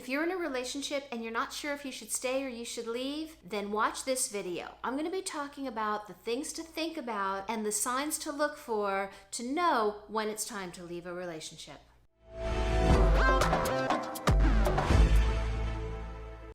If you're in a relationship and you're not sure if you should stay or you should leave, then watch this video. I'm going to be talking about the things to think about and the signs to look for to know when it's time to leave a relationship.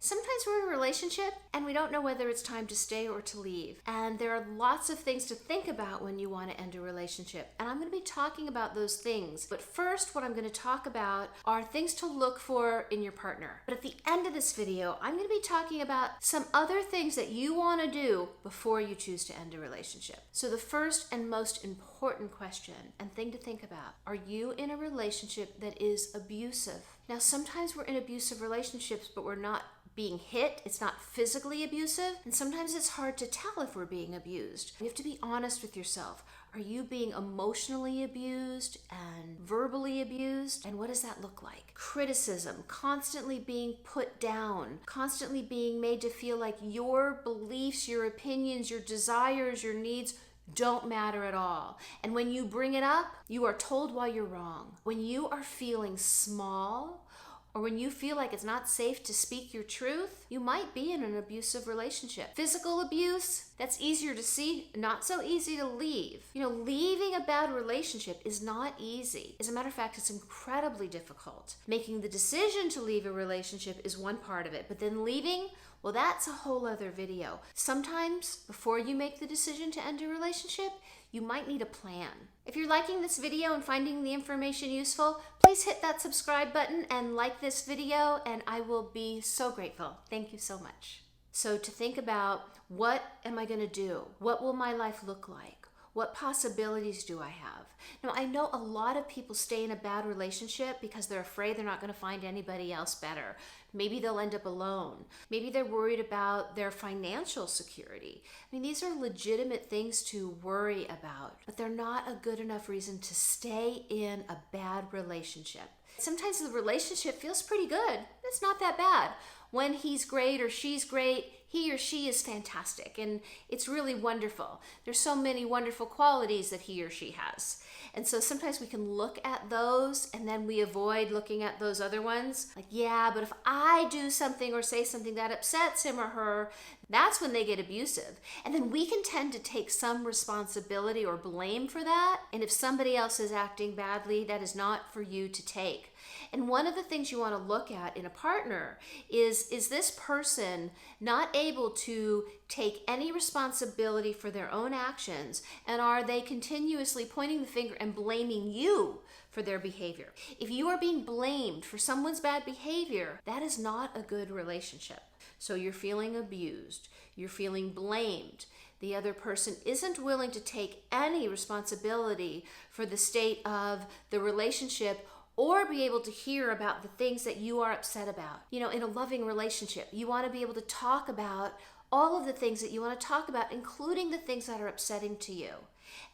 Sometimes we're in a relationship and we don't know whether it's time to stay or to leave. And there are lots of things to think about when you want to end a relationship. And I'm going to be talking about those things. But first, what I'm going to talk about are things to look for in your partner. But at the end of this video, I'm going to be talking about some other things that you want to do before you choose to end a relationship. So the first and most important question and thing to think about, are you in a relationship that is abusive? Now, sometimes we're in abusive relationships, but we're not being hit. It's not physically abusive. And sometimes it's hard to tell if we're being abused. You have to be honest with yourself. Are you being emotionally abused and verbally abused? And what does that look like? Criticism, constantly being put down, constantly being made to feel like your beliefs, your opinions, your desires, your needs don't matter at all. And when you bring it up, you are told why you're wrong. When you are feeling small, or when you feel like it's not safe to speak your truth, you might be in an abusive relationship. Physical abuse, that's easier to see, not so easy to leave. Leaving a bad relationship is not easy. As a matter of fact, it's incredibly difficult. Making the decision to leave a relationship is one part of it, but then leaving, well, that's a whole other video. Sometimes, before you make the decision to end a relationship, you might need a plan. If you're liking this video and finding the information useful, please hit that subscribe button and like this video, and I will be so grateful. Thank you so much. So to think about, what am I going to do? What will my life look like? What possibilities do I have? Now, I know a lot of people stay in a bad relationship because they're afraid they're not going to find anybody else better. Maybe they'll end up alone. Maybe they're worried about their financial security. These are legitimate things to worry about, but they're not a good enough reason to stay in a bad relationship. Sometimes the relationship feels pretty good. It's not that bad. When he's great or she's great, he or she is fantastic, and it's really wonderful. There's so many wonderful qualities that he or she has. And so sometimes we can look at those and then we avoid looking at those other ones. Like, yeah, but if I do something or say something that upsets him or her, that's when they get abusive. And then we can tend to take some responsibility or blame for that. And if somebody else is acting badly, that is not for you to take. And one of the things you want to look at in a partner is this person not able to take any responsibility for their own actions, and are they continuously pointing the finger and blaming you for their behavior? If you are being blamed for someone's bad behavior, that is not a good relationship. So you're feeling abused, you're feeling blamed. The other person isn't willing to take any responsibility for the state of the relationship or be able to hear about the things that you are upset about. In a loving relationship, you want to be able to talk about all of the things that you want to talk about, including the things that are upsetting to you.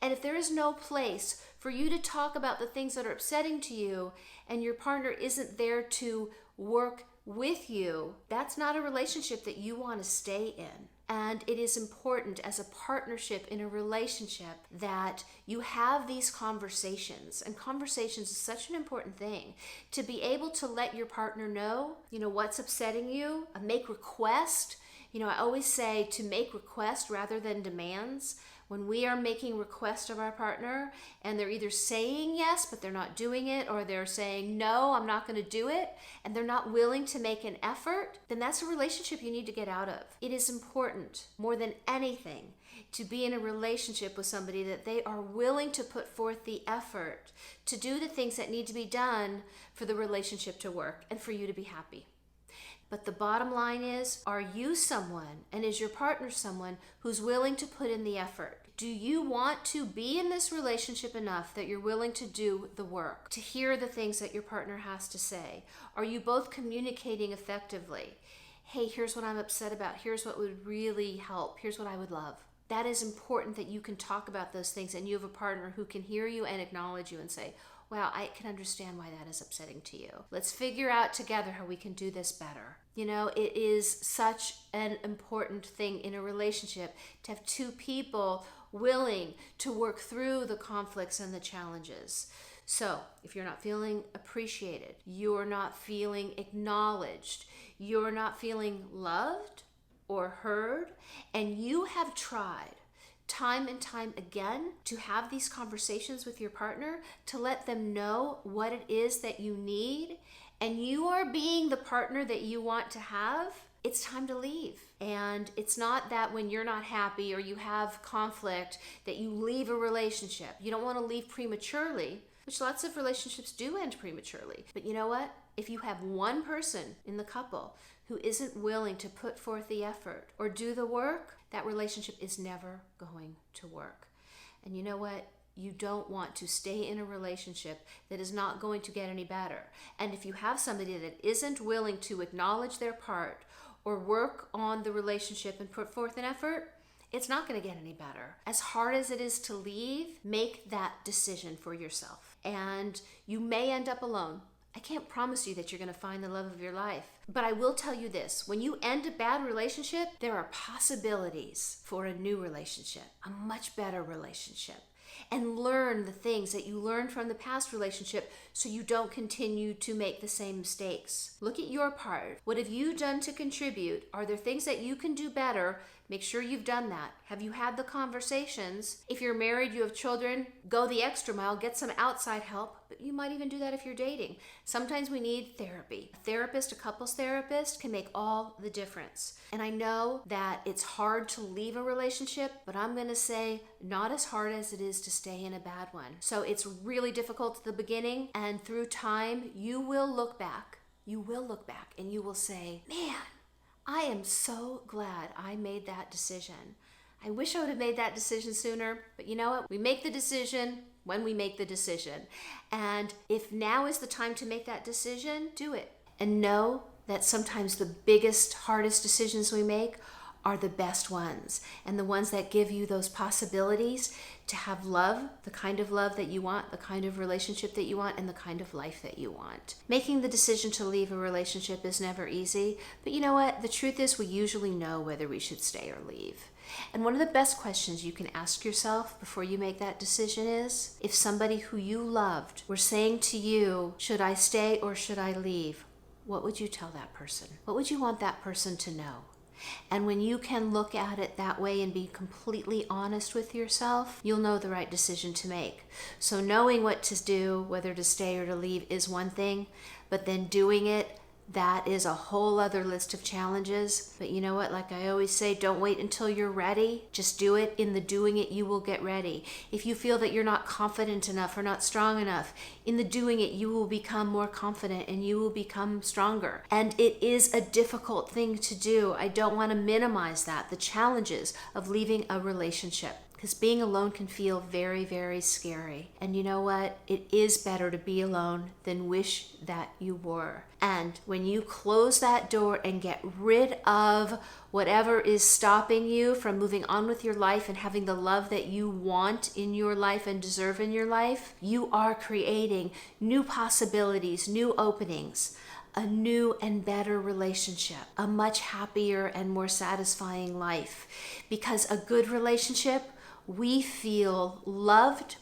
And if there is no place for you to talk about the things that are upsetting to you, and your partner isn't there to work with you, that's not a relationship that you want to stay in. And it is important as a partnership in a relationship that you have these conversations. And conversations is such an important thing. To be able to let your partner know, what's upsetting you, make request. I always say to make requests rather than demands. When we are making requests of our partner and they're either saying yes, but they're not doing it, or they're saying, no, I'm not going to do it, and they're not willing to make an effort, then that's a relationship you need to get out of. It is important, more than anything, to be in a relationship with somebody that they are willing to put forth the effort to do the things that need to be done for the relationship to work and for you to be happy. But the bottom line is, are you someone, and is your partner someone who's willing to put in the effort? Do you want to be in this relationship enough that you're willing to do the work, to hear the things that your partner has to say? Are you both communicating effectively? Hey, here's what I'm upset about. Here's what would really help. Here's what I would love. That is important, that you can talk about those things and you have a partner who can hear you and acknowledge you and say, wow, I can understand why that is upsetting to you. Let's figure out together how we can do this better. It is such an important thing in a relationship to have two people willing to work through the conflicts and the challenges. So if you're not feeling appreciated, you're not feeling acknowledged, you're not feeling loved or heard, and you have tried time and time again to have these conversations with your partner to let them know what it is that you need, and you are being the partner that you want to have, it's time to leave. And it's not that when you're not happy or you have conflict that you leave a relationship. You don't want to leave prematurely, which lots of relationships do end prematurely. But you know what? If you have one person in the couple who isn't willing to put forth the effort or do the work, that relationship is never going to work. And you know what? You don't want to stay in a relationship that is not going to get any better. And if you have somebody that isn't willing to acknowledge their part or work on the relationship and put forth an effort, it's not going to get any better. As hard as it is to leave, make that decision for yourself. And you may end up alone. I can't promise you that you're going to find the love of your life. But I will tell you this, when you end a bad relationship, there are possibilities for a new relationship, a much better relationship. And learn the things that you learned from the past relationship so you don't continue to make the same mistakes. Look at your part. What have you done to contribute? Are there things that you can do better? Make sure you've done that. Have you had the conversations? If you're married, you have children, go the extra mile, get some outside help, but you might even do that if you're dating. Sometimes we need therapy. A therapist, a couples therapist can make all the difference. And I know that it's hard to leave a relationship, but I'm going to say not as hard as it is to stay in a bad one. So it's really difficult at the beginning, and through time, you will look back and you will say, man, I am so glad I made that decision. I wish I would have made that decision sooner, but you know what? We make the decision when we make the decision. And if now is the time to make that decision, do it. And know that sometimes the biggest, hardest decisions we make are the best ones, and the ones that give you those possibilities to have love, the kind of love that you want, the kind of relationship that you want, and the kind of life that you want. Making the decision to leave a relationship is never easy, but you know what? The truth is we usually know whether we should stay or leave. And one of the best questions you can ask yourself before you make that decision is, if somebody who you loved were saying to you, should I stay or should I leave? What would you tell that person? What would you want that person to know? And when you can look at it that way and be completely honest with yourself, you'll know the right decision to make. So knowing what to do, whether to stay or to leave, is one thing, but then doing it, that is a whole other list of challenges. But you know what? Like I always say, don't wait until you're ready. Just do it. In the doing it, you will get ready. If you feel that you're not confident enough or not strong enough, in the doing it, you will become more confident and you will become stronger. And it is a difficult thing to do. I don't want to minimize that, the challenges of leaving a relationship. Because being alone can feel very, very scary. And you know what? It is better to be alone than wish that you were. And when you close that door and get rid of whatever is stopping you from moving on with your life and having the love that you want in your life and deserve in your life, you are creating new possibilities, new openings, a new and better relationship, a much happier and more satisfying life. Because a good relationship, we feel loved,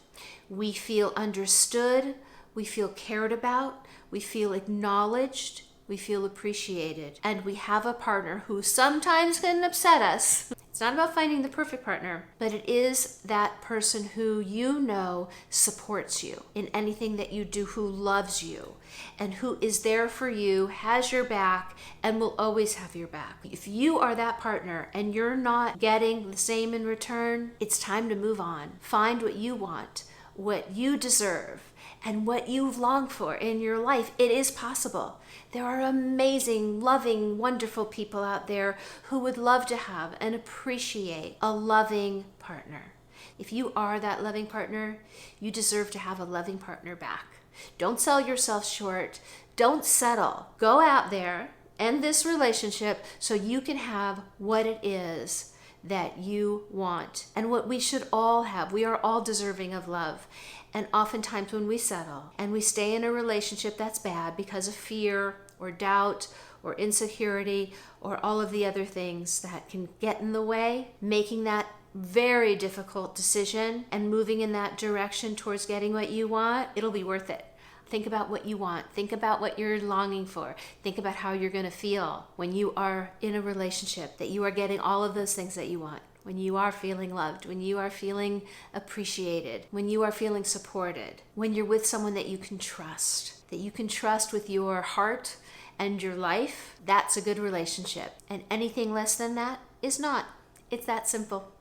we feel understood, we feel cared about, we feel acknowledged, we feel appreciated, and we have a partner who sometimes can upset us. It's not about finding the perfect partner, but it is that person who you know supports you in anything that you do, who loves you, and who is there for you, has your back, and will always have your back. If you are that partner and you're not getting the same in return, it's time to move on. Find what you want, what you deserve, and what you long for in your life. It is possible. There are amazing, loving, wonderful people out there who would love to have and appreciate a loving partner. If you are that loving partner, you deserve to have a loving partner back. Don't sell yourself short. Don't settle. Go out there, end this relationship so you can have what it is that you want and what we should all have. We are all deserving of love. And oftentimes when we settle and we stay in a relationship that's bad because of fear or doubt or insecurity or all of the other things that can get in the way, making that very difficult decision and moving in that direction towards getting what you want, it'll be worth it. Think about what you want. Think about what you're longing for. Think about how you're going to feel when you are in a relationship, that you are getting all of those things that you want. When you are feeling loved, when you are feeling appreciated, when you are feeling supported, when you're with someone that you can trust with your heart and your life, that's a good relationship. And anything less than that is not. It's that simple.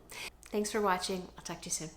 Thanks for watching. I'll talk to you soon.